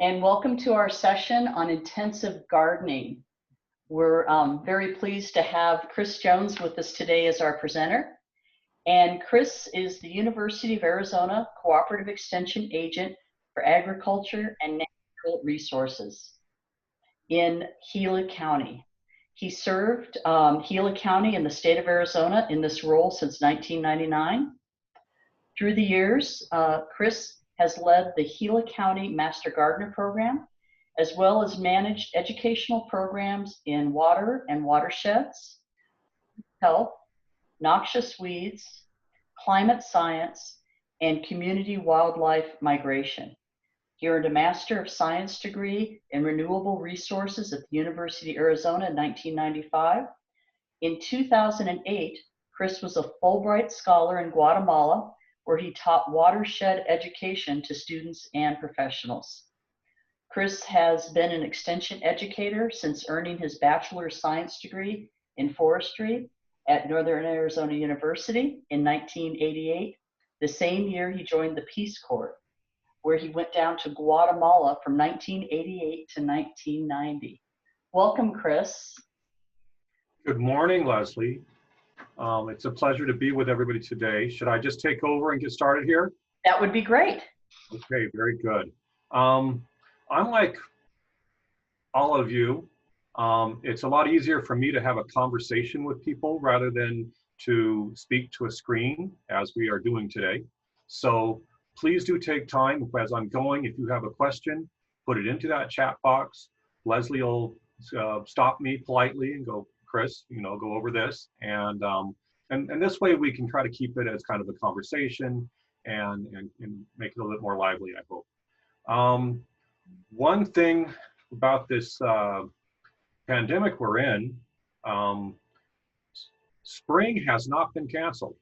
and welcome to our session on intensive gardening. We're very pleased to have Chris Jones with us today as our presenter. And Chris is the University of Arizona Cooperative Extension Agent for Agriculture and Natural Resources in Gila County. He served Gila County in the state of Arizona in this role since 1999. Through the years, Chris has led the Gila County Master Gardener Program, as well as managed educational programs in water and watersheds, health, noxious weeds, climate science, and community wildlife migration. He earned a Master of Science degree in Renewable Resources at the University of Arizona in 1995. In 2008, Chris was a Fulbright Scholar in Guatemala, where he taught watershed education to students and professionals. Chris has been an extension educator since earning his Bachelor of Science degree in forestry at Northern Arizona University in 1988. The same year he joined the Peace Corps, where he went down to Guatemala from 1988 to 1990. Welcome, Chris. Good morning, Leslie. It's a pleasure to be with everybody today. Should I just take over and get started here? That would be great. Okay, very good. I'm like all of you. It's a lot easier for me to have a conversation with people rather than to speak to a screen as we are doing today. So please do take time as I'm going. If you have a question, put it into that chat box. Leslie will stop me politely and go, Chris, go over this. And this way we can try to keep it as kind of a conversation and make it a little bit more lively, I hope. One thing about this pandemic we're in, spring has not been canceled.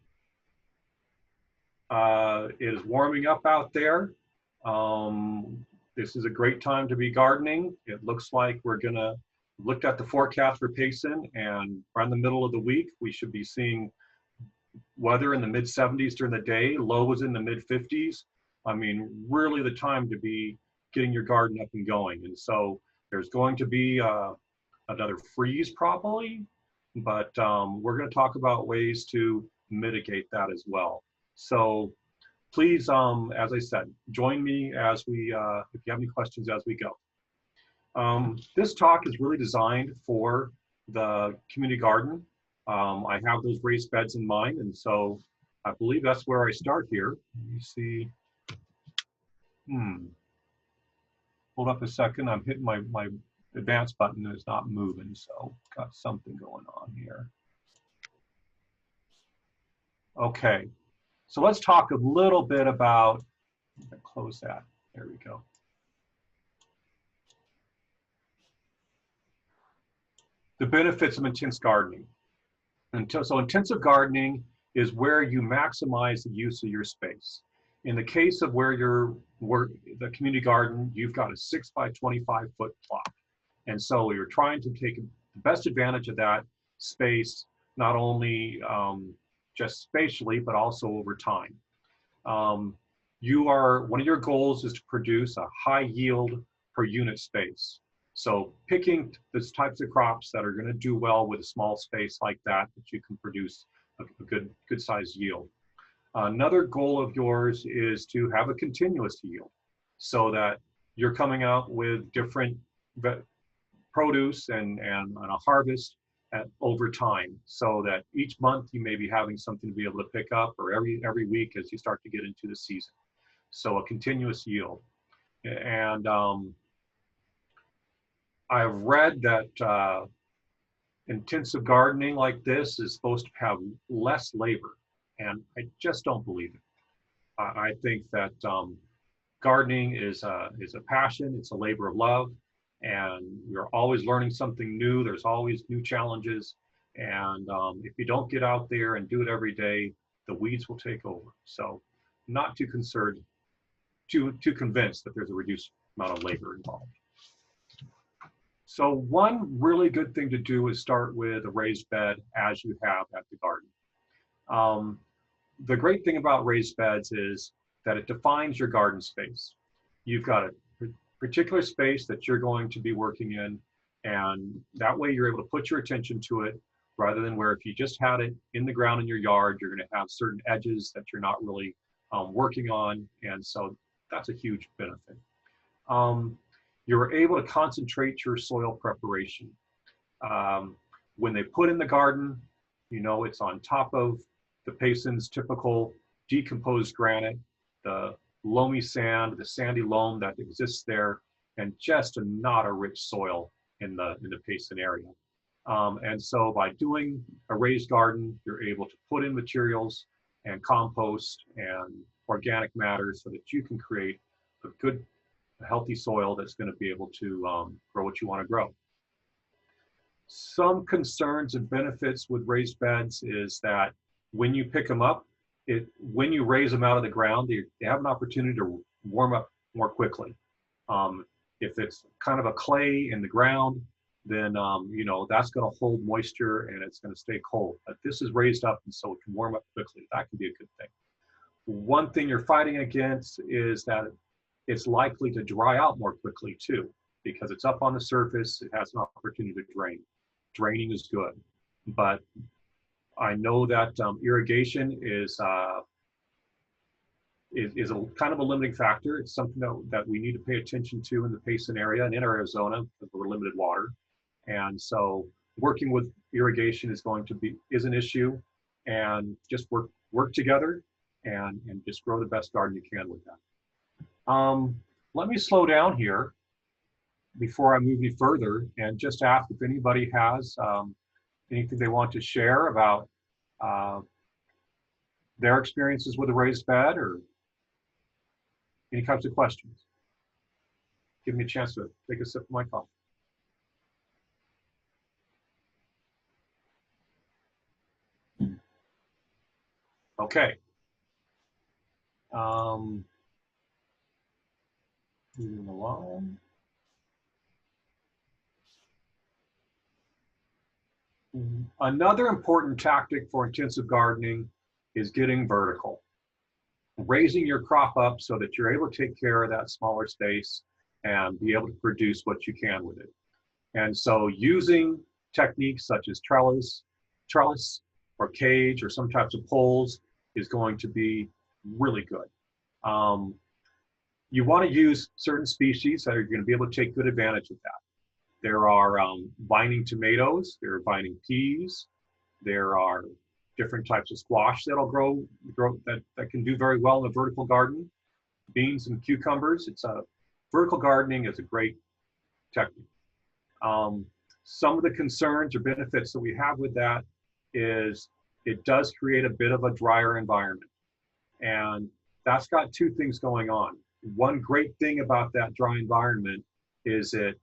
It is warming up out there. This is a great time to be gardening. It looks like we're gonna looked at the forecast for Payson, and around the middle of the week, we should be seeing weather in the mid 70s during the day, lows in the mid 50s. I mean, really the time to be getting your garden up and going. And so there's going to be another freeze probably, but we're going to talk about ways to mitigate that as well. So please, as I said, join me as we, if you have any questions as we go. This talk is really designed for the community garden. I have those raised beds in mind, and so I believe that's where I start here. Let me see. Hold up a second. I'm hitting my advance button is not moving, so got something going on here. Okay, so let's talk a little bit about, close that, there we go. The benefits of intense gardening. So intensive gardening is where you maximize the use of your space. In the case of where the community garden, you've got a 6 by 25 foot plot. And so you're trying to take the best advantage of that space, not only just spatially, but also over time. One of your goals is to produce a high yield per unit space. So picking those types of crops that are going to do well with a small space like that you can produce a good size yield. Another goal of yours is to have a continuous yield so that you're coming out with different produce and a harvest over time, so that each month you may be having something to be able to pick up, or every week as you start to get into the season. So a continuous yield. And I've read that intensive gardening like this is supposed to have less labor, and I just don't believe it. I think that gardening is a passion, it's a labor of love, and we're always learning something new. There's always new challenges, and if you don't get out there and do it every day, the weeds will take over. So not too concerned, too convinced that there's a reduced amount of labor involved. So one really good thing to do is start with a raised bed as you have at the garden. The great thing about raised beds is that it defines your garden space. You've got a particular space that you're going to be working in. And that way you're able to put your attention to it, rather than where if you just had it in the ground in your yard, you're going to have certain edges that you're not really working on. And so that's a huge benefit. You're able to concentrate your soil preparation. When they put in the garden, you know, it's on top of the Payson's typical decomposed granite, the loamy sand, the sandy loam that exists there, and just not a rich soil in the Payson area. And so by doing a raised garden, you're able to put in materials and compost and organic matter so that you can create a good, healthy soil that's going to be able to grow what you want to grow. Some concerns and benefits with raised beds is that when you pick them up, when you raise them out of the ground, they have an opportunity to warm up more quickly. If it's kind of a clay in the ground, then you know, that's going to hold moisture and it's going to stay cold. But this is raised up, and so it can warm up quickly. That can be a good thing. One thing you're fighting against is that it's likely to dry out more quickly too, because it's up on the surface. It has an opportunity to drain. Draining is good, but I know that irrigation is a kind of a limiting factor. It's something that we need to pay attention to in the Payson area and in Arizona because we're limited water. And so working with irrigation is an issue, and just work together and just grow the best garden you can with that. Let me slow down here before I move any further and just ask if anybody has anything they want to share about their experiences with a raised bed, or any types of questions. Give me a chance to take a sip of my coffee. Okay. Moving along. Another important tactic for intensive gardening is getting vertical. Raising your crop up so that you're able to take care of that smaller space and be able to produce what you can with it. And so using techniques such as trellis or cage or some types of poles is going to be really good. You want to use certain species that are going to be able to take good advantage of that. There are vining tomatoes, there are vining peas, there are different types of squash that'll grow that can do very well in a vertical garden. Beans and cucumbers. Vertical gardening is a great technique. Some of the concerns or benefits that we have with that is it does create a bit of a drier environment. And that's got two things going on. One great thing about that dry environment is it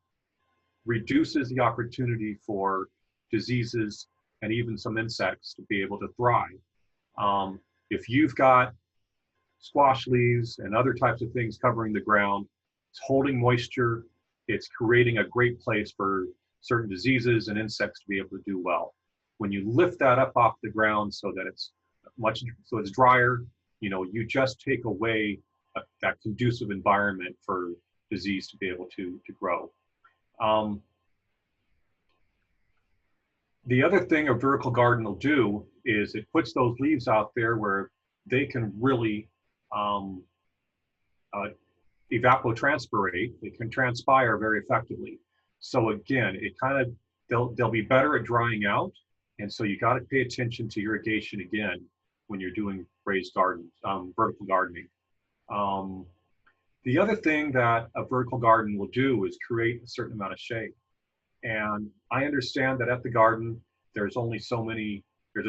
reduces the opportunity for diseases and even some insects to be able to thrive. If you've got squash leaves and other types of things covering the ground, it's holding moisture, it's creating a great place for certain diseases and insects to be able to do well. When you lift that up off the ground so that it's drier, you know, you just take away that conducive environment for disease to be able to grow. The other thing a vertical garden will do is it puts those leaves out there where they can really evapotranspirate. They can transpire very effectively. So again, they'll be better at drying out. And so you got to pay attention to irrigation again when you're doing raised gardens, vertical gardening. The other thing that a vertical garden will do is create a certain amount of shade. And I understand that at the garden, there's a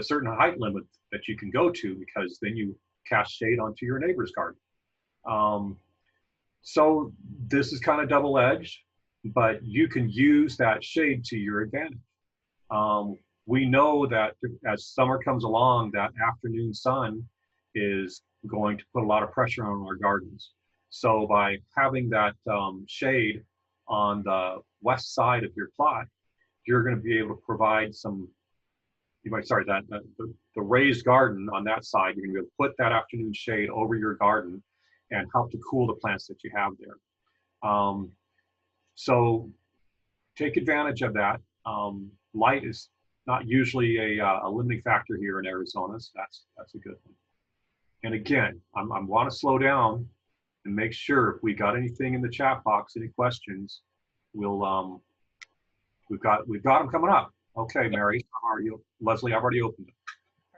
certain height limit that you can go to, because then you cast shade onto your neighbor's garden. So this is kind of double-edged, but you can use that shade to your advantage. We know that as summer comes along, that afternoon sun is going to put a lot of pressure on our gardens. So by having that shade on the west side of your plot, you're going to be able to provide the raised garden on that side, you're going to be able to put that afternoon shade over your garden and help to cool the plants that you have there. So take advantage of that. Light is not usually a limiting factor here in Arizona, so that's a good thing. And again, I want to slow down and make sure if we got anything in the chat box, any questions, we'll we've got them coming up. Okay, Mary, how are you? Leslie, I've already opened it.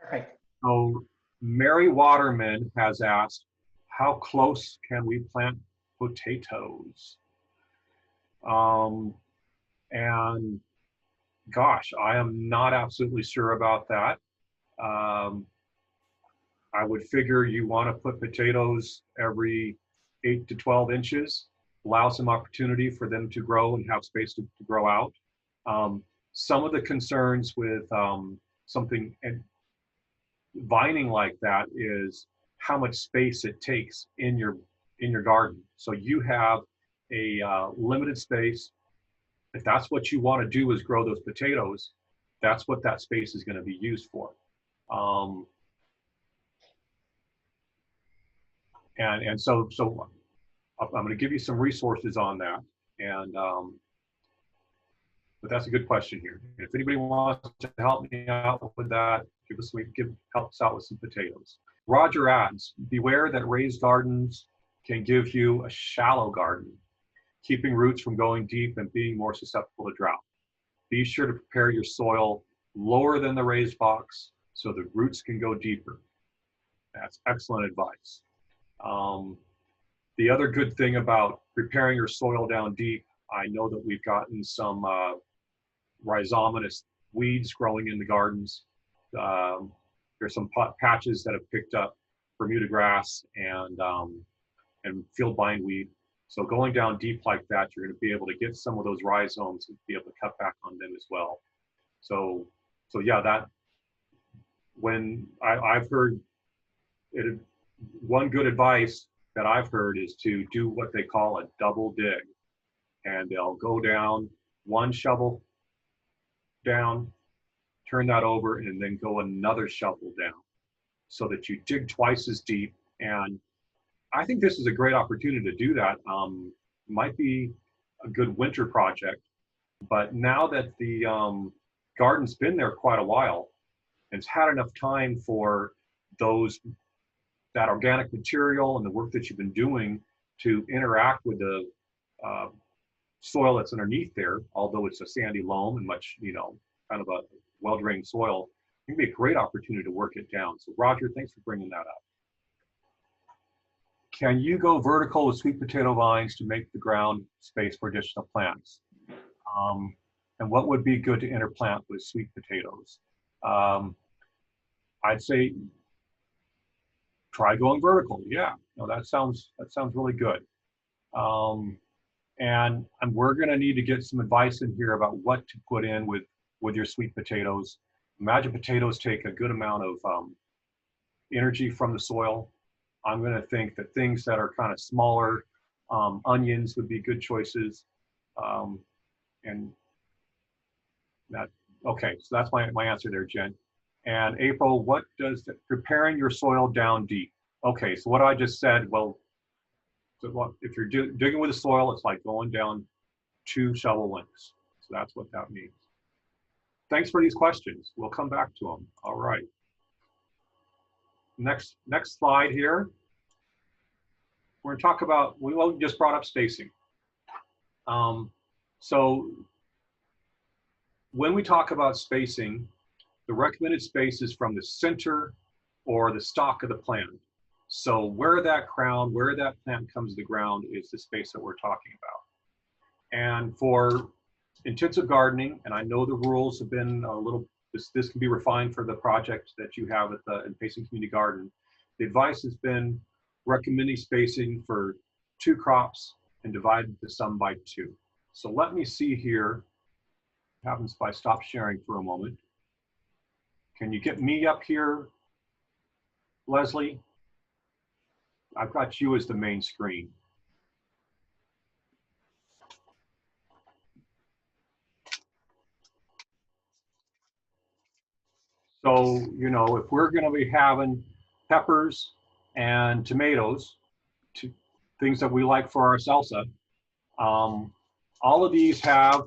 Perfect. So Mary Waterman has asked, how close can we plant potatoes? And gosh, I am not absolutely sure about that. I would figure you want to put potatoes every 8 to 12 inches, allow some opportunity for them to grow and have space to grow out. Some of the concerns with something and vining like that is how much space it takes in your garden. So you have a limited space. If that's what you want to do is grow those potatoes, that's what that space is going to be used for. And so I'm going to give you some resources on that. And but that's a good question here. If anybody wants to help me out with that, help us out with some potatoes. Roger adds, beware that raised gardens can give you a shallow garden, keeping roots from going deep and being more susceptible to drought. Be sure to prepare your soil lower than the raised box so the roots can go deeper. That's excellent advice. The other good thing about preparing your soil down deep, I know that we've gotten some rhizomatous weeds growing in the gardens. There's some patches that have picked up Bermuda grass and field bindweed. So going down deep like that, you're going to be able to get some of those rhizomes and be able to cut back on them as well. So yeah, that when I've heard it, one good advice that I've heard is to do what they call a double dig, and they'll go down one shovel down, turn that over, and then go another shovel down so that you dig twice as deep. And I think this is a great opportunity to do that. Might be a good winter project, but now that the garden's been there quite a while and it's had enough time for that organic material and the work that you've been doing to interact with the soil that's underneath there, although it's a sandy loam and much, kind of a well-drained soil, it can be a great opportunity to work it down. So Roger, thanks for bringing that up. Can you go vertical with sweet potato vines to make the ground space for additional plants? And what would be good to interplant with sweet potatoes? I'd say try going vertical. Yeah, no, that sounds really good. And we're going to need to get some advice in here about what to put in with your sweet potatoes. Imagine potatoes take a good amount of energy from the soil. I'm going to think that things that are kind of smaller, onions would be good choices. And that, okay, so that's my answer there, Jen. And April, what does preparing your soil down deep? Okay, so what I just said, well, so if you're digging with the soil, it's like going down 2 shovel lengths. So that's what that means. Thanks for these questions. We'll come back to them. All right. Next slide here. We're going to talk about, we just brought up spacing. So when we talk about spacing, the recommended space is from the center or the stalk of the plant. So where that plant comes to the ground is the space that we're talking about. And for intensive gardening, and I know the rules have been a little, this can be refined for the project that you have at the Payson Community Garden. The advice has been recommending spacing for 2 crops and divided the sum by 2. So let me see here, what happens if I stop sharing for a moment. Can you get me up here, Leslie? I've got you as the main screen. So, if we're going to be having peppers and tomatoes, things that we like for our salsa, all of these have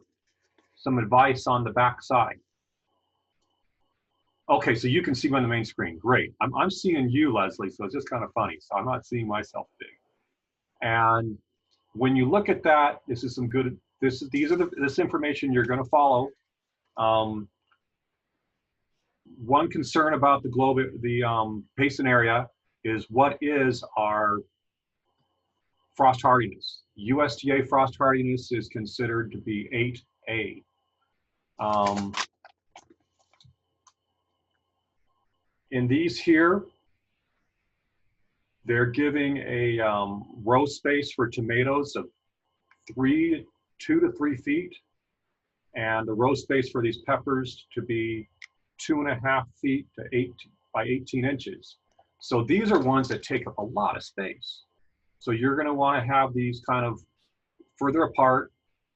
some advice on the back side. Okay, so you can see me on the main screen. Great. I'm seeing you, Leslie, so it's just kind of funny. So I'm not seeing myself big. And when you look at that, this is some good, this information you're going to follow. One concern about the basin area is what is our frost hardiness. USDA frost hardiness is considered to be 8A. In these here, they're giving a row space for tomatoes of 2 to 3 feet, and the row space for these peppers to be 2.5 feet to 8 by 18 inches. So these are ones that take up a lot of space. So you're going to want to have these kind of further apart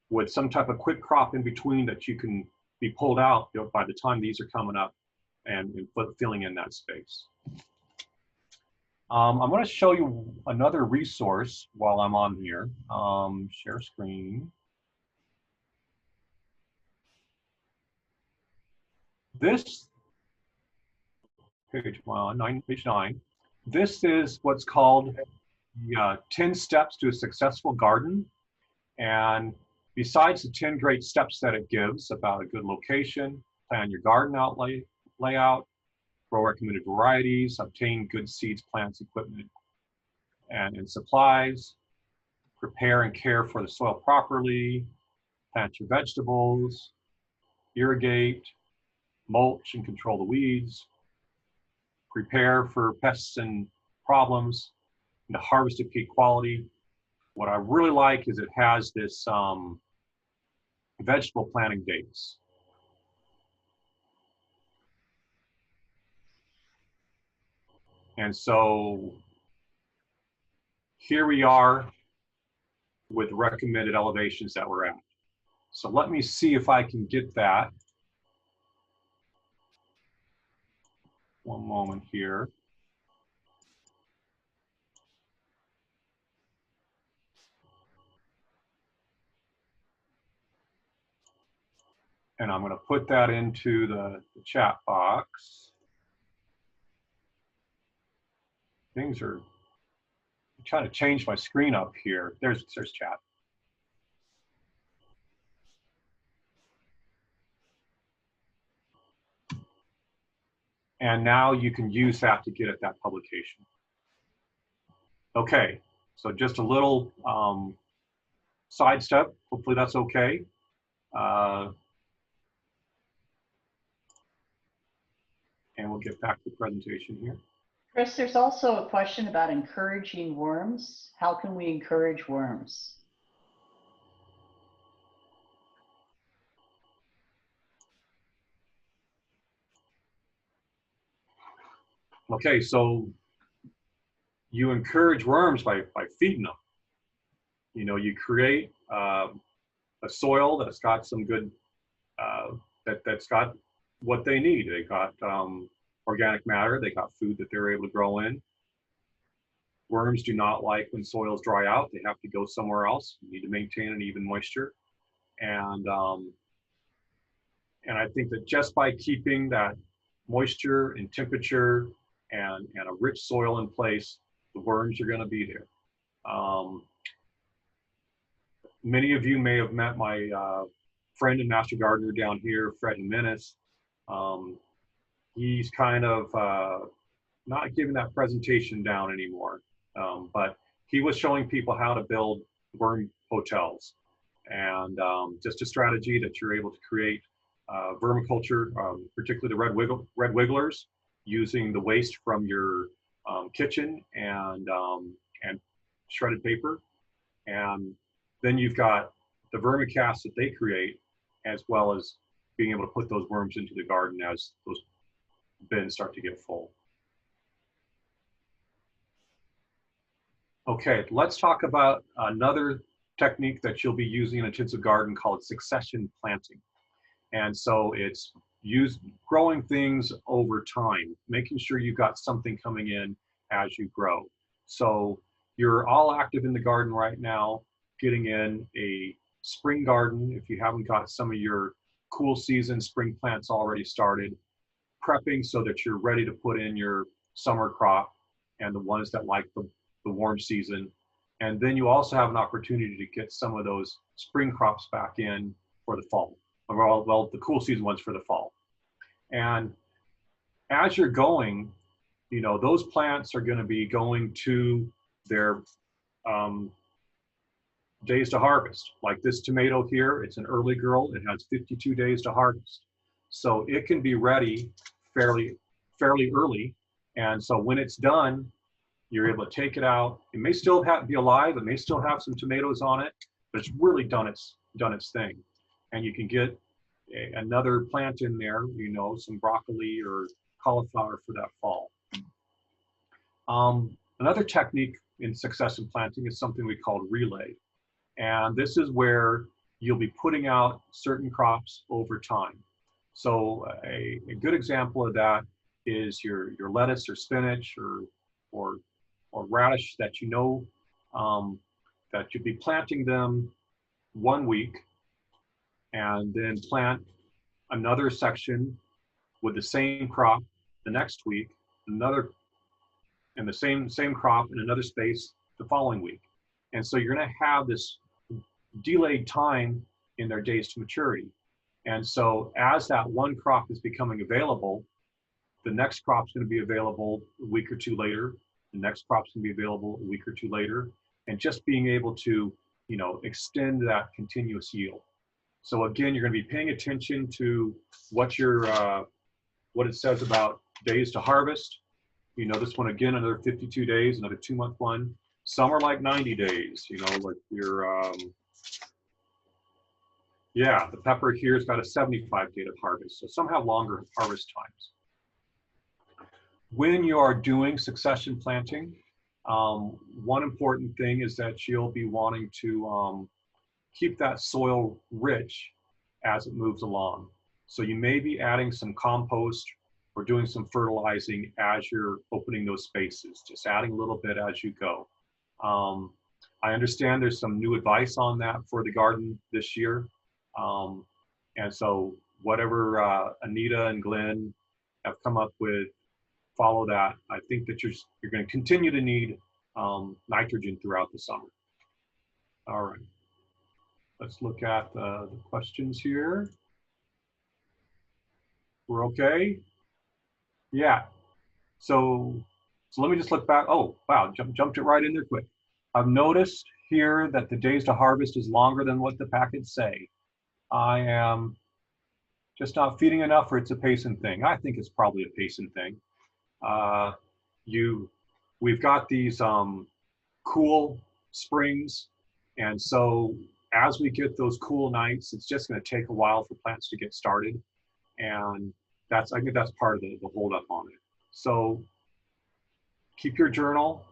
with some type of quick crop in between that you can be pulled out, you know, by the time these are coming up and filling in that space. I'm going to show you another resource while I'm on here. Share screen. This page 9. This is what's called the 10 steps to a successful garden. And besides the 10 great steps that it gives about a good location, plan your garden layout, grow recommended varieties, obtain good seeds, plants, equipment, and supplies, prepare and care for the soil properly, plant your vegetables, irrigate, mulch and control the weeds, prepare for pests and problems, and to harvest at peak quality. What I really like is it has this vegetable planting dates. And so here we are with recommended elevations that we're at. So let me see if I can get that. One moment here. And I'm going to put that into the chat box. Things are, I'm trying to change my screen up here. There's chat. And now you can use that to get at that publication. Okay, so just a little side step. Hopefully that's okay. And we'll get back to the presentation here. Chris, there's also a question about encouraging worms. How can we encourage worms? Okay, so you encourage worms by feeding them. You know, you create a soil that's got some good, that's got what they need. They got organic matter, they got food that they're able to grow in. Worms do not like when soils dry out. They have to go somewhere else. You need to maintain an even moisture. And I think that just by keeping that moisture and temperature and a rich soil in place, the worms are going to be there. Many of you may have met my friend and master gardener down here, Fred Jimenez. He's kind of not giving that presentation down anymore, but he was showing people how to build worm hotels, and just a strategy that you're able to create vermiculture, particularly the red wigglers, using the waste from your kitchen and shredded paper. And then you've got the vermicast that they create, as well as being able to put those worms into the garden as those bins start to get full. Okay, let's talk about another technique that you'll be using in an intensive garden called succession planting. And so it's growing things over time, making sure you've got something coming in as you grow. So you're all active in the garden right now, getting in a spring garden, if you haven't got some of your cool season spring plants already started, prepping so that you're ready to put in your summer crop and the ones that like the warm season. And then you also have an opportunity to get some of those spring crops back in for the fall. Well, the cool season ones for the fall. And as you're going, you know, those plants are going to be going to their days to harvest. Like this tomato here, it's an early girl. It has 52 days to harvest. So it can be ready fairly early. And so when it's done, you're able to take it out. It may still be alive. It may still have some tomatoes on it, but it's really done its thing. And you can get another plant in there, you know, some broccoli or cauliflower for that fall. Another technique in succession planting is something we call relay. And this is where you'll be putting out certain crops over time. So a good example of that is your lettuce or spinach or radish that you know that you'll be planting them 1 week and then plant another section with the same crop the next week, another and the same crop in another space the following week. And so you're going to have this delayed time in their days to maturity. And so as that one crop is becoming available, the next crop's going to be available a week or two later. The next crop's going to be available a week or two later. And just being able to, you know, extend that continuous yield. So again, you're going to be paying attention to what it says about days to harvest. You know, this one again, another 52 days, another 2-month one. Some are like 90 days, you know, like your, yeah, the pepper here's got a 75-day to harvest. So some have longer harvest times. When you are doing succession planting, one important thing is that you'll be wanting to keep that soil rich as it moves along. So you may be adding some compost or doing some fertilizing as you're opening those spaces, just adding a little bit as you go. I understand there's some new advice on that for the garden this year. And so whatever Anita and Glenn have come up with, follow that. I think that you're going to continue to need nitrogen throughout the summer. All right. Let's look at the questions here. We're okay? Yeah. So let me just look back. Oh, wow, jumped it right in there quick. I've noticed here that the days to harvest is longer than what the packets say. I am just not feeding enough, or it's a Payson thing. I think it's probably a Payson thing. We've got these cool springs, and so as we get those cool nights, it's just going to take a while for plants to get started, and I think that's part of the holdup on it. So keep your journal,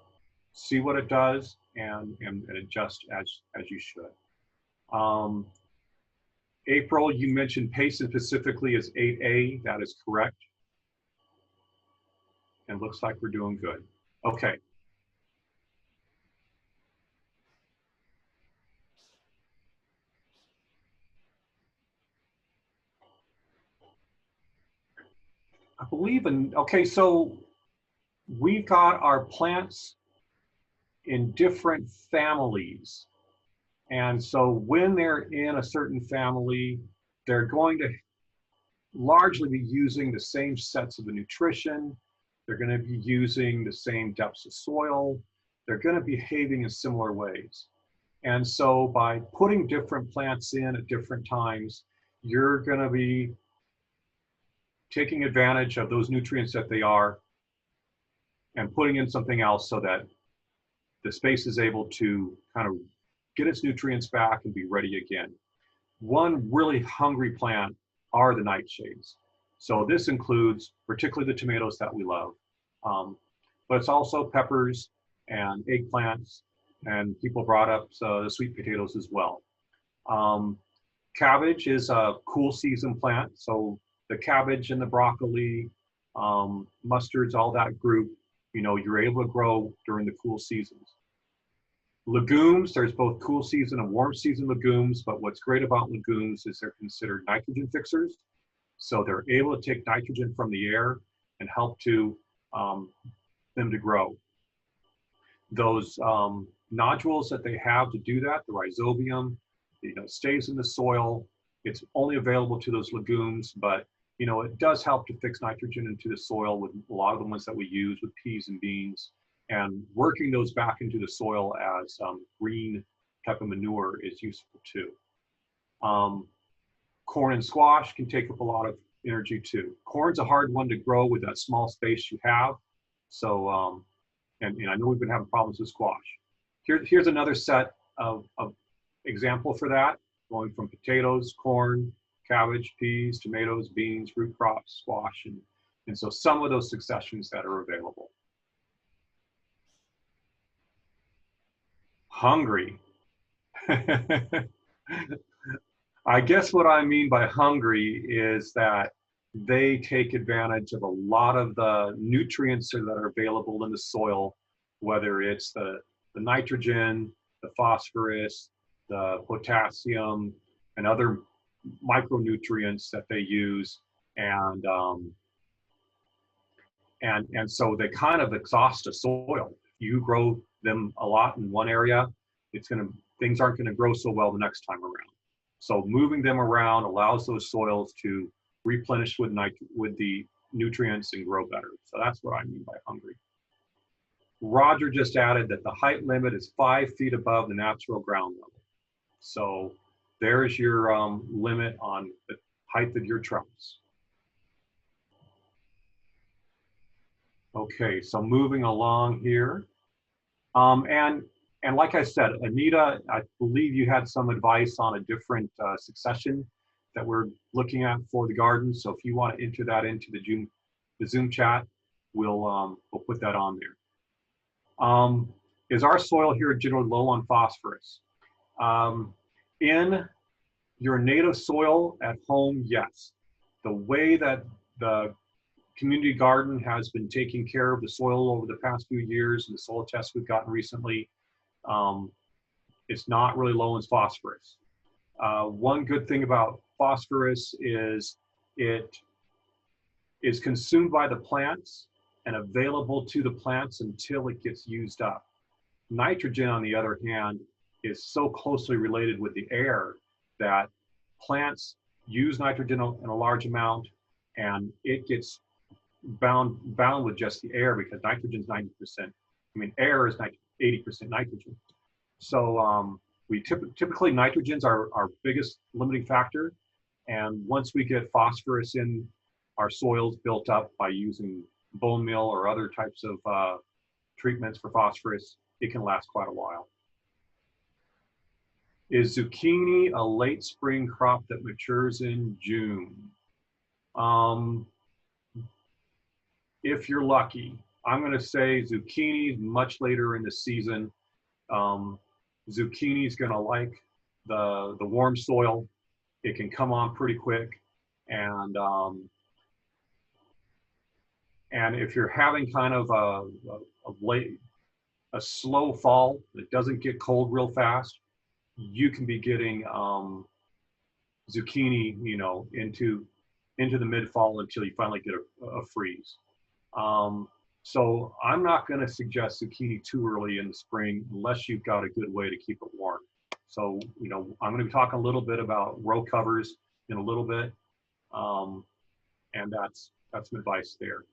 see what it does, and adjust as you should. April, you mentioned Payson specifically as 8A. That is correct. And looks like we're doing good. Okay. I believe okay, so we've got our plants in different families. And so when they're in a certain family, they're going to largely be using the same sets of the nutrition. They're going to be using the same depths of soil. They're going to be behaving in similar ways. And so by putting different plants in at different times, you're going to be taking advantage of those nutrients that they are and putting in something else so that the space is able to kind of get its nutrients back and be ready again. One really hungry plant are the nightshades. So this includes particularly the tomatoes that we love, but it's also peppers and eggplants, and people brought up the sweet potatoes as well. Cabbage is a cool season plant, so the cabbage and the broccoli, mustards, all that group, you know, you're able to grow during the cool seasons. Legumes, there's both cool season and warm season legumes, but what's great about legumes is they're considered nitrogen fixers. So they're able to take nitrogen from the air and help to them to grow. Those nodules that they have to do that, the rhizobium, stays in the soil. It's only available to those legumes, but it does help to fix nitrogen into the soil with a lot of the ones that we use with peas and beans. And working those back into the soil as green type of manure is useful too. Corn and squash can take up a lot of energy too. Corn's a hard one to grow with that small space you have. So, and I know we've been having problems with squash. Here's another set of example for that, going from potatoes, corn, cabbage, peas, tomatoes, beans, root crops, squash, and so some of those successions that are available. Hungry. I guess what I mean by hungry is that they take advantage of a lot of the nutrients that are available in the soil, whether it's the nitrogen, the phosphorus, the potassium, and other micronutrients that they use, and so they kind of exhaust the soil. If you grow them a lot in one area, things aren't going to grow so well the next time around. So moving them around allows those soils to replenish with the nutrients and grow better. So that's what I mean by hungry. Roger just added that the height limit is 5 feet above the natural ground level. So there's your limit on the height of your trellis. Okay, so moving along here. And like I said, Anita, I believe you had some advice on a different succession that we're looking at for the garden. So if you want to enter that into the Zoom chat, we'll put that on there. Is our soil here generally low on phosphorus? In your native soil at home, yes. The way that the community garden has been taking care of the soil over the past few years, and the soil tests we've gotten recently, it's not really low in phosphorus. One good thing about phosphorus is it is consumed by the plants and available to the plants until it gets used up. Nitrogen, on the other hand, is so closely related with the air that plants use nitrogen in a large amount, and it gets bound with just the air, because nitrogen is 90%. I mean, air is 80% nitrogen. So we typically nitrogen's our biggest limiting factor, and once we get phosphorus in our soils built up by using bone meal or other types of treatments for phosphorus, it can last quite a while. Is zucchini a late spring crop that matures in June? If you're lucky. I'm going to say zucchini much later in the season. Zucchini is going to like the warm soil. It can come on pretty quick, and if you're having kind of a slow fall that doesn't get cold real fast, you can be getting zucchini, into the mid-fall until you finally get a freeze. So I'm not going to suggest zucchini too early in the spring unless you've got a good way to keep it warm. So, I'm going to be talking a little bit about row covers in a little bit, and that's some advice there.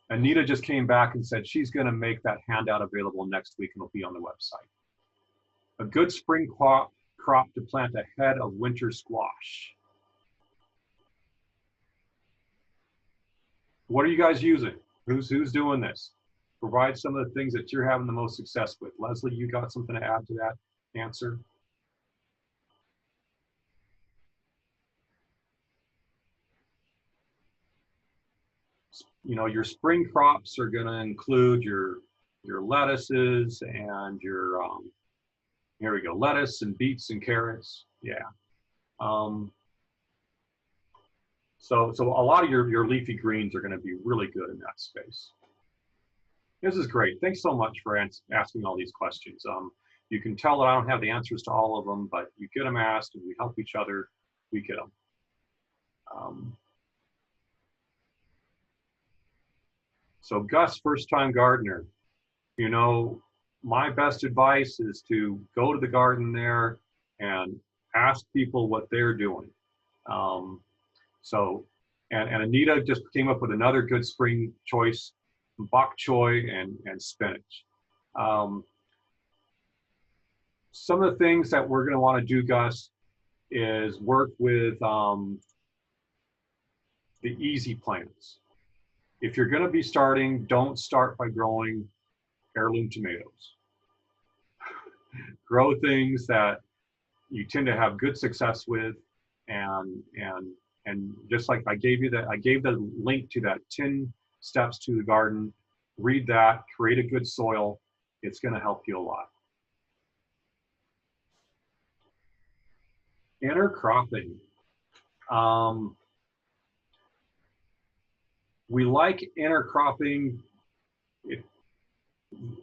Anita just came back and said she's going to make that handout available next week, and it'll be on the website. A good spring crop to plant ahead of winter squash. What are you guys using? Who's doing this? Provide some of the things that you're having the most success with. Leslie, you got something to add to that answer? Your spring crops are going to include your lettuces and your here we go, lettuce and beets and carrots. Yeah. So a lot of your leafy greens are going to be really good in that space. This is great. Thanks so much for asking all these questions. You can tell that I don't have the answers to all of them, but you get them asked and we help each other, we get them. So Gus, first-time gardener, you know, my best advice is to go to the garden there and ask people what they're doing. And Anita just came up with another good spring choice, bok choy and spinach. Some of the things that we're going to want to do, Gus, is work with the easy plants. If you're going to be starting, don't start by growing heirloom tomatoes. Grow things that you tend to have good success with, and just like I gave the link to that 10 steps to the garden. Read that, create a good soil. It's going to help you a lot. Intercropping. We like intercropping.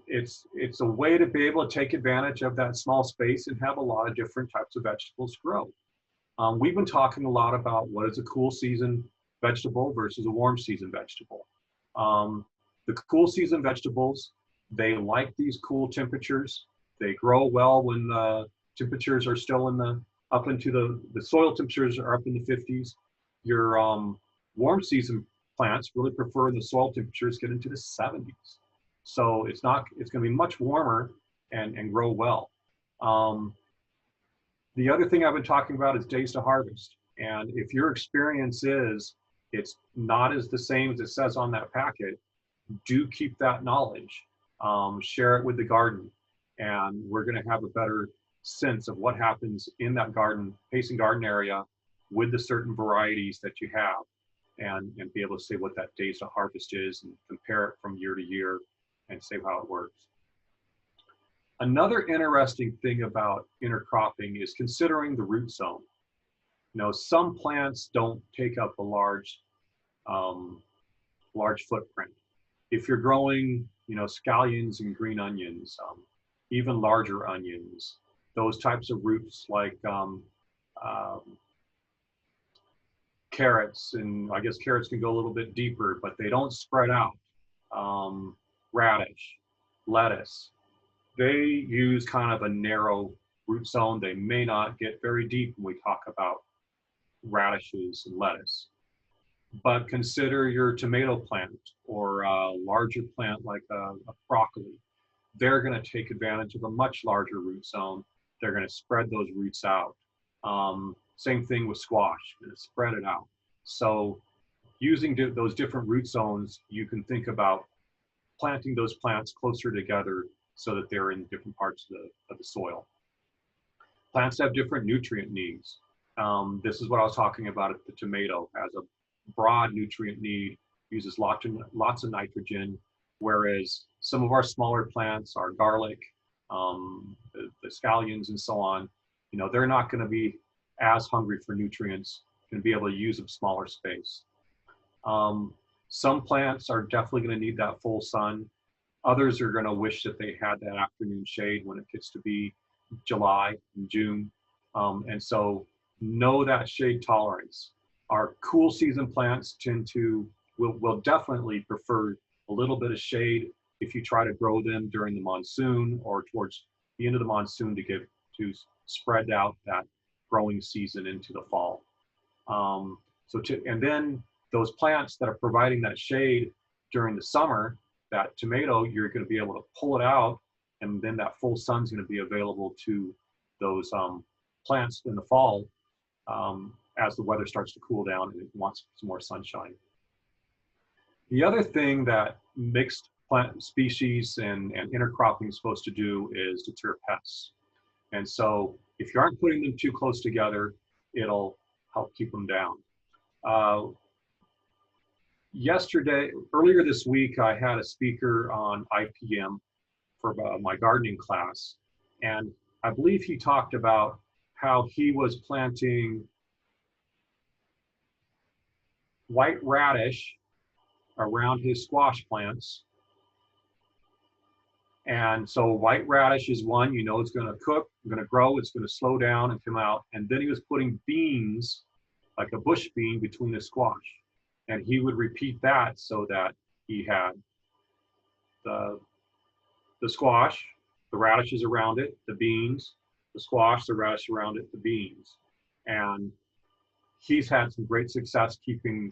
It's a way to be able to take advantage of that small space and have a lot of different types of vegetables grow. We've been talking a lot about what is a cool season vegetable versus a warm season vegetable. The cool season vegetables, they like these cool temperatures. They grow well when the temperatures are still up into the soil temperatures are up in the 50s. Your warm season plants really prefer the soil temperatures get into the 70s. So it's going to be much warmer and grow well. The other thing I've been talking about is days to harvest. And if your experience is it's not as the same as it says on that packet, do keep that knowledge. Share it with the garden. And we're going to have a better sense of what happens in that Payson garden area with the certain varieties that you have, and be able to say what that days to harvest is and compare it from year to year and say how it works. Another interesting thing about intercropping is considering the root zone. You know, some plants don't take up a large footprint. If you're growing, you know, scallions and green onions, even larger onions, those types of roots like carrots, and I guess carrots can go a little bit deeper, but they don't spread out. Radish, lettuce, they use kind of a narrow root zone. They may not get very deep when we talk about radishes and lettuce. But consider your tomato plant or a larger plant like a broccoli. They're going to take advantage of a much larger root zone. They're going to spread those roots out. Same thing with squash, going to spread it out. So using those different root zones, you can think about planting those plants closer together so that they're in different parts of the soil. Plants have different nutrient needs. This is what I was talking about. The tomato has a broad nutrient need, uses lots of nitrogen, whereas some of our smaller plants, our garlic, the scallions and so on, you know, they're not going to be as hungry for nutrients, going to be able to use a smaller space. Some plants are definitely going to need that full sun. Others are going to wish that they had that afternoon shade when it gets to be July and June. And so know that shade tolerance. Our cool season plants will definitely prefer a little bit of shade if you try to grow them during the monsoon or towards the end of the monsoon to spread out that growing season into the fall. And then those plants that are providing that shade during the summer, that tomato, you're going to be able to pull it out, and then that full sun's going to be available to those plants in the fall as the weather starts to cool down and it wants some more sunshine. The other thing that mixed plant species and intercropping is supposed to do is deter pests. And so if you aren't putting them too close together, it'll help keep them down. Earlier this week, I had a speaker on IPM for my gardening class, and I believe he talked about how he was planting white radish around his squash plants And so white radish is one, you know, it's going to cook, going to grow, it's going to slow down and come out. And then he was putting beans, like a bush bean, between the squash. And he would repeat that so that he had the squash, the radishes around it, the beans, the squash, the radish around it, the beans. And he's had some great success keeping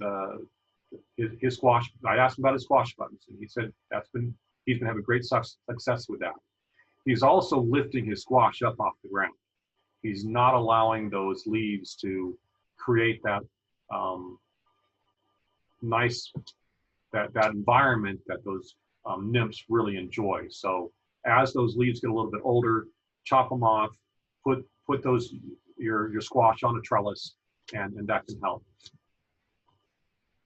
his squash. I asked him about his squash buttons, and he said he's been having great success with that. He's also lifting his squash up off the ground. He's not allowing those leaves to create that nice that environment that those nymphs really enjoy. So as those leaves get a little bit older, chop them off, put those your squash on a trellis, and that can help.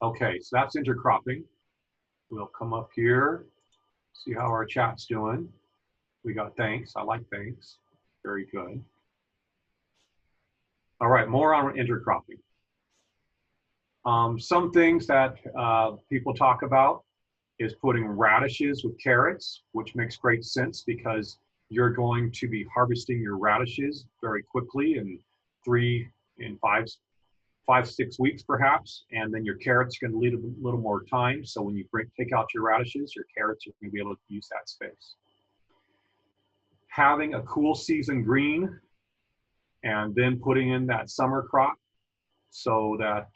Okay, so that's intercropping. We'll come up here, see how our chat's doing. We got thanks. I like thanks. Very good. All right, more on intercropping. Some things that people talk about is putting radishes with carrots, which makes great sense because you're going to be harvesting your radishes very quickly in 5-6 weeks perhaps, and then your carrots are going to need a little more time. So when you take out your radishes, your carrots are going to be able to use that space. Having a cool season green and then putting in that summer crop so that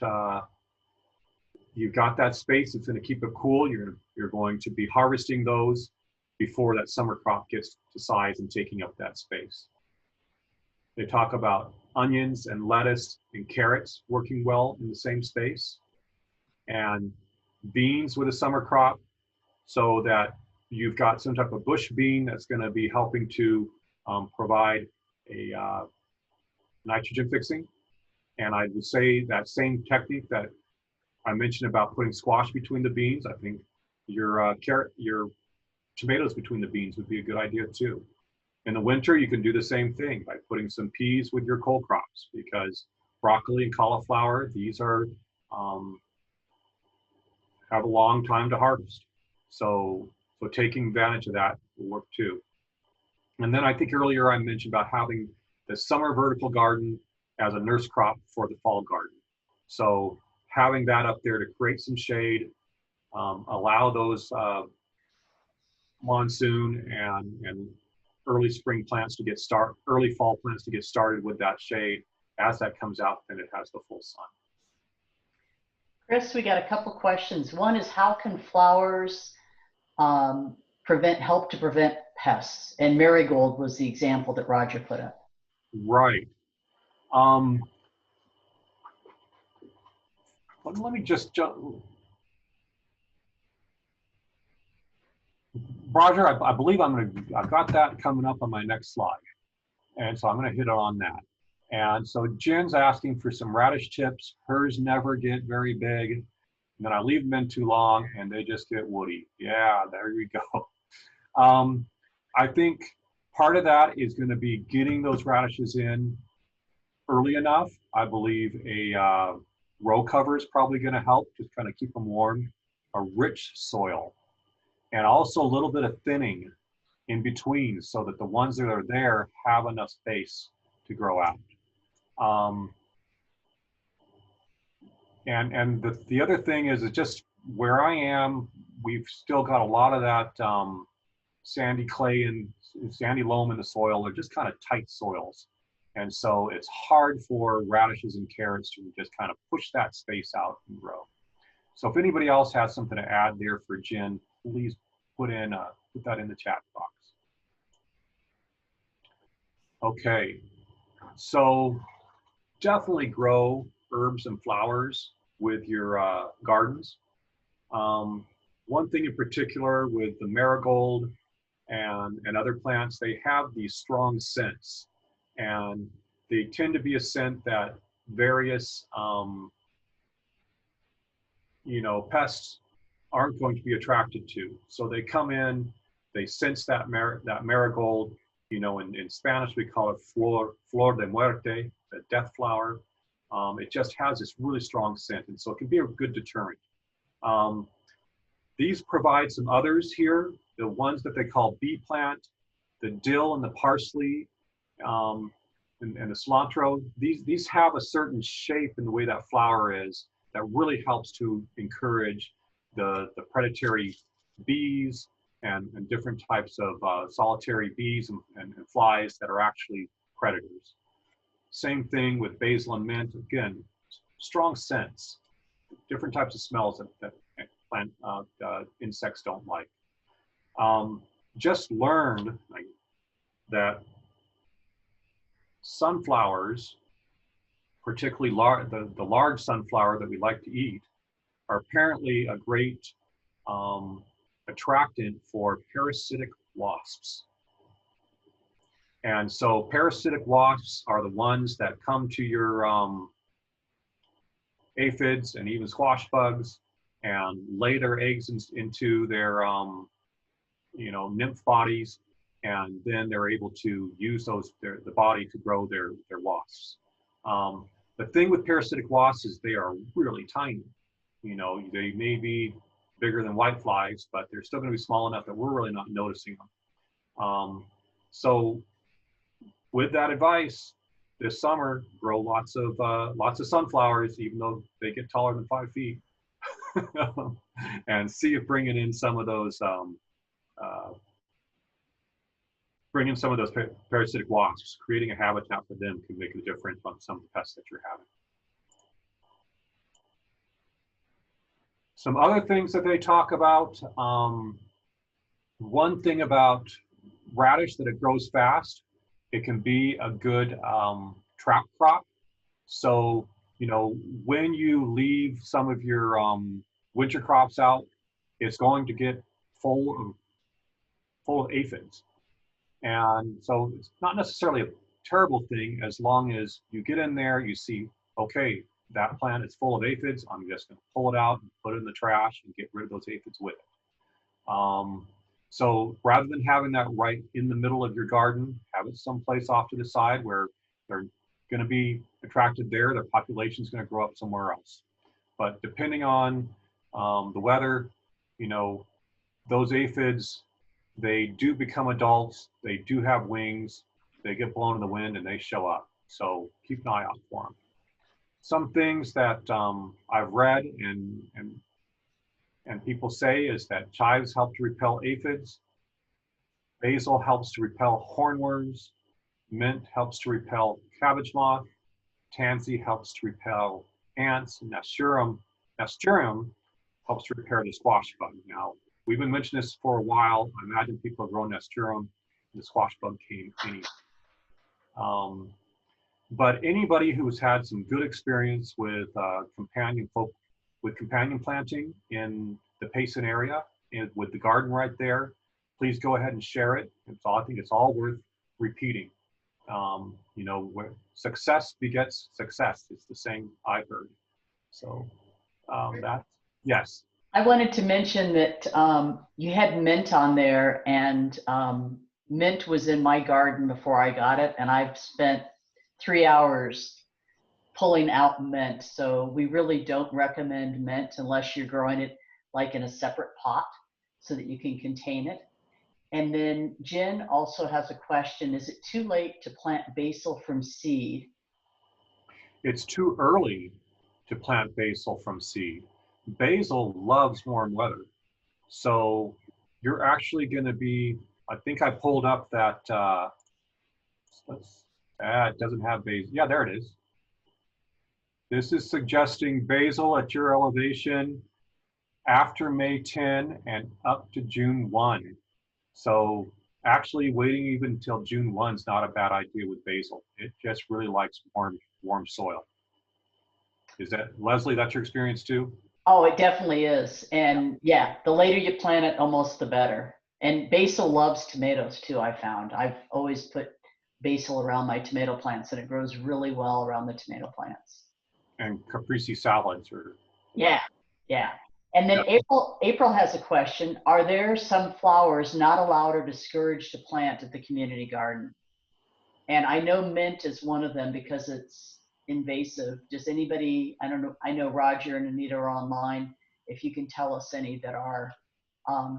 you've got that space. It's going to keep it cool. You're going to be harvesting those before that summer crop gets to size and taking up that space. They talk about onions and lettuce and carrots working well in the same space, and beans with a summer crop so that you've got some type of bush bean that's going to be helping to provide a nitrogen fixing. And I would say that same technique that I mentioned about putting squash between the beans, I think your tomatoes between the beans would be a good idea too. In the winter, you can do the same thing by putting some peas with your cole crops, because broccoli and cauliflower, these are have a long time to harvest. So taking advantage of that will work too. And then I think earlier I mentioned about having the summer vertical garden as a nurse crop for the fall garden. So having that up there to create some shade, allow those monsoon and early spring plants to get early fall plants to get started with that shade. As that comes out, then it has the full sun. Chris, we got a couple questions. One is, how can flowers help to prevent pests? And marigold was the example that Roger put up. Right. Let me just jump. Roger, I believe I've got that coming up on my next slide. And so I'm gonna hit on that. And so Jen's asking for some radish tips. Hers never get very big. And then I leave them in too long and they just get woody. Yeah, there you go. I think part of that is gonna be getting those radishes in early enough. I believe a row cover is probably gonna help, just kind of keep them warm. A rich soil. And also a little bit of thinning in between so that the ones that are there have enough space to grow out. And the other thing is just where I am, we've still got a lot of that sandy clay and sandy loam in the soil. They're just kind of tight soils. And so it's hard for radishes and carrots to just kind of push that space out and grow. So if anybody else has something to add there for Jen, please put that in the chat box. Okay, so definitely grow herbs and flowers with your gardens. One thing in particular with the marigold and other plants, they have these strong scents, and they tend to be a scent that various pests aren't going to be attracted to. So they come in, they sense that marigold. In Spanish we call it flor de muerte, the death flower. It just has this really strong scent, and so it can be a good deterrent. These provide some others here the ones that they call bee plant, the dill and the parsley, and the cilantro, these have a certain shape in the way that flower is that really helps to encourage the predatory bees and different types of solitary bees and flies that are actually predators. Same thing with basil and mint. Again, strong scents, different types of smells that plant insects don't like. Just learned that sunflowers, particularly the large sunflower that we like to eat, are apparently a great attractant for parasitic wasps. And so parasitic wasps are the ones that come to your aphids and even squash bugs and lay their eggs into their nymph bodies, and then they're able to use the body to grow their wasps. The thing with parasitic wasps is they are really tiny. They may be bigger than whiteflies, but they're still going to be small enough that we're really not noticing them. So with that advice, this summer, grow lots of sunflowers, even though they get taller than 5 feet, and see if bringing in some of those parasitic wasps, creating a habitat for them, can make a difference on some of the pests that you're having. Some other things that they talk about, one thing about radish, that it grows fast. It can be a good trap crop. So, when you leave some of your winter crops out, it's going to get full of aphids. And so it's not necessarily a terrible thing as long as you get in there, you see, okay, that plant is full of aphids. I'm just going to pull it out and put it in the trash and get rid of those aphids with it. So rather than having that right in the middle of your garden, have it someplace off to the side where they're going to be attracted there. Their population is going to grow up somewhere else. But depending on the weather, those aphids, they do become adults. They do have wings. They get blown in the wind and they show up. So keep an eye out for them. Some things that I've read and people say is that chives help to repel aphids. Basil helps to repel hornworms. Mint helps to repel cabbage moth. Tansy helps to repel ants. And nasturtium helps to repel the squash bug. Now, we've been mentioning this for a while. I imagine people have grown nasturtium, and the squash bug came anyway. But anybody who's had some good experience with companion planting in the Payson area, and with the garden right there, please go ahead and share it. I think it's all worth repeating. Where success begets success. It's the saying I've heard. So yes. I wanted to mention that you had mint on there, and mint was in my garden before I got it, and I've spent 3 hours pulling out mint. So we really don't recommend mint unless you're growing it like in a separate pot so that you can contain it. And then Jen also has a question. Is it too late to plant basil from seed? It's too early to plant basil from seed. Basil loves warm weather. So you're actually going to be, I think I pulled up that, it doesn't have basil. Yeah, there it is. This is suggesting basil at your elevation after May 10 and up to June 1. So actually waiting even until June 1 is not a bad idea with basil. It just really likes warm soil. Is that, Leslie, that's your experience too? Oh, it definitely is. And yeah, the later you plant it, almost the better. And basil loves tomatoes too, I found. I've always put basil around my tomato plants, and it grows really well around the tomato plants. And caprese salads are. Yeah. And then yeah. April has a question. Are there some flowers not allowed or discouraged to plant at the community garden? And I know mint is one of them because it's invasive. Does anybody, I don't know, I know Roger and Anita are online. If you can tell us any that are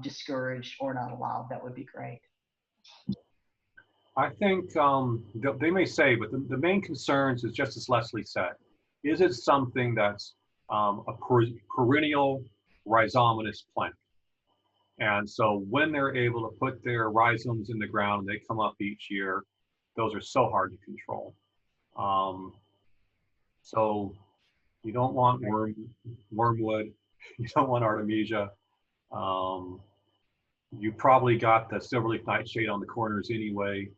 discouraged or not allowed, that would be great. I think they may say, but the main concerns is just as Leslie said. Is it something that's a perennial rhizomatous plant? And so when they're able to put their rhizomes in the ground and they come up each year, those are so hard to control. So you don't want wormwood, you don't want artemisia. You probably got the silverleaf nightshade on the corners anyway.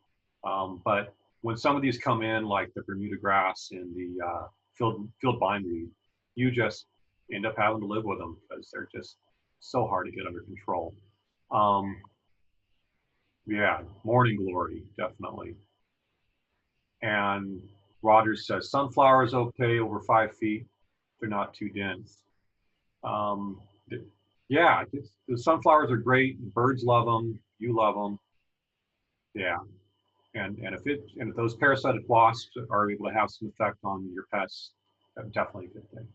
But when some of these come in, like the Bermuda grass and the field bindweed, you just end up having to live with them because they're just so hard to get under control. Yeah, morning glory, definitely. And Rogers says sunflowers okay over 5 feet. They're not too dense. Yeah, the sunflowers are great. Birds love them. You love them. Yeah, and if those parasitic wasps are able to have some effect on your pets, that's definitely a good thing.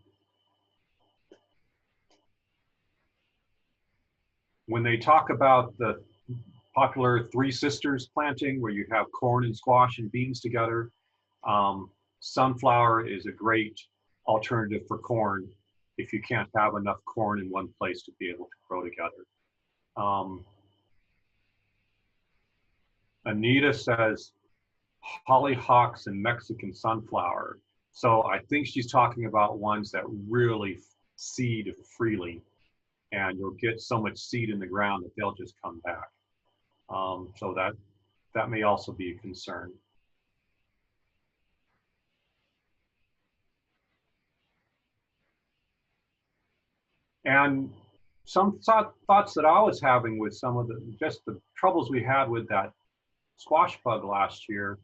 When they talk about the popular Three Sisters planting, where you have corn and squash and beans together, sunflower is a great alternative for corn if you can't have enough corn in one place to be able to grow together. Anita says hollyhocks and Mexican sunflower. So I think she's talking about ones that really seed freely, and you'll get so much seed in the ground that they'll just come back. So that may also be a concern. And some thoughts that I was having with some of the troubles we had with that squash bug last year,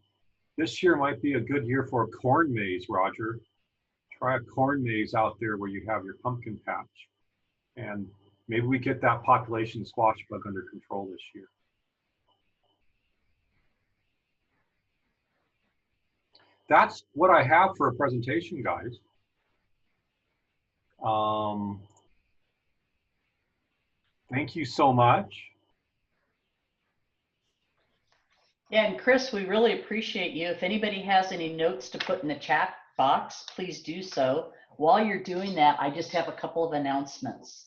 this year might be a good year for a corn maze, Roger. Try a corn maze out there where you have your pumpkin patch. And maybe we get that population squash bug under control this year. That's what I have for a presentation, guys. Thank you so much. Yeah, and Chris, we really appreciate you. If anybody has any notes to put in the chat box, please do so. While you're doing that, I just have a couple of announcements.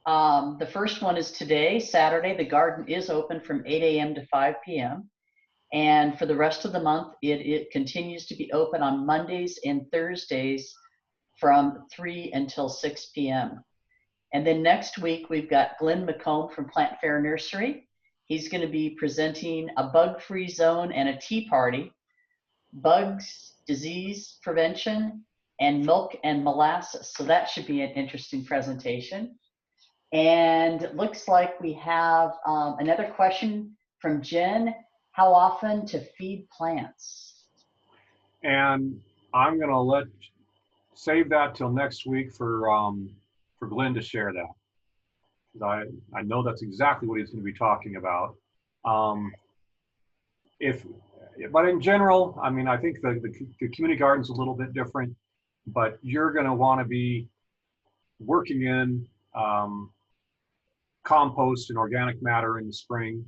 The first one is today, Saturday, the garden is open from 8 a.m. to 5 p.m. And for the rest of the month, it continues to be open on Mondays and Thursdays from 3 until 6 p.m. And then next week, we've got Glenn McComb from Plant Fair Nursery. He's going to be presenting a bug-free zone and a tea party, bugs, disease prevention, and milk and molasses. So that should be an interesting presentation. And it looks like we have another question from Jen. How often to feed plants? And I'm going to save that till next week for Glenn to share that. I know that's exactly what he's going to be talking about. But in general, I mean, I think the community garden's a little bit different, but you're going to want to be working in compost and organic matter in the spring,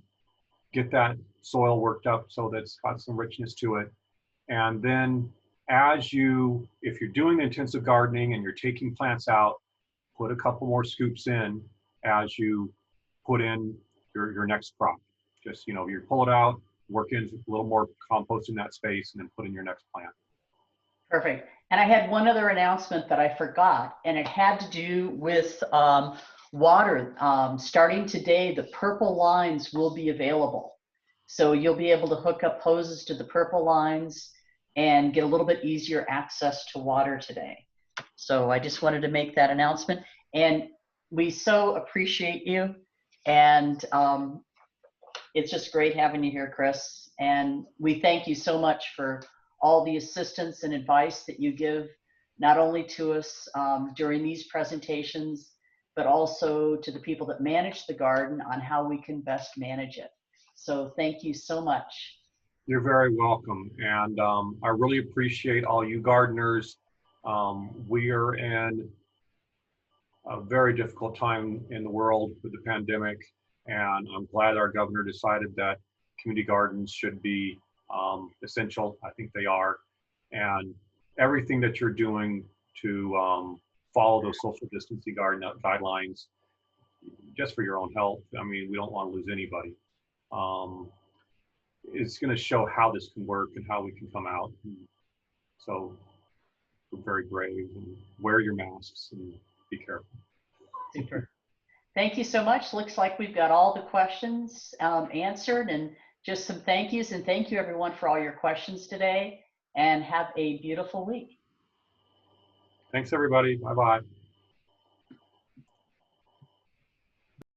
get that soil worked up so that it's got some richness to it. And then if you're doing intensive gardening and you're taking plants out, put a couple more scoops in as you put in your next crop. Just, you pull it out, work in a little more compost in that space, and then put in your next plant. Perfect. And I had one other announcement that I forgot, and it had to do with water. Starting today, the purple lines will be available. So you'll be able to hook up hoses to the purple lines and get a little bit easier access to water today. So I just wanted to make that announcement. And we so appreciate you. And it's just great having you here, Chris. And we thank you so much for all the assistance and advice that you give, not only to us during these presentations, but also to the people that manage the garden on how we can best manage it. So thank you so much. You're very welcome. And I really appreciate all you gardeners. We are in a very difficult time in the world with the pandemic, and I'm glad our governor decided that community gardens should be essential. I think they are, and everything that you're doing to follow those social distancing guidelines, just for your own health. I mean, we don't want to lose anybody. Um, it's going to show how this can work and how we can come out. And so we're very brave, and wear your masks and be careful. Super. Thank you so much. Looks like we've got all the questions answered, and just some thank yous. And thank you everyone for all your questions today, and have a beautiful week. Thanks everybody. Bye-bye.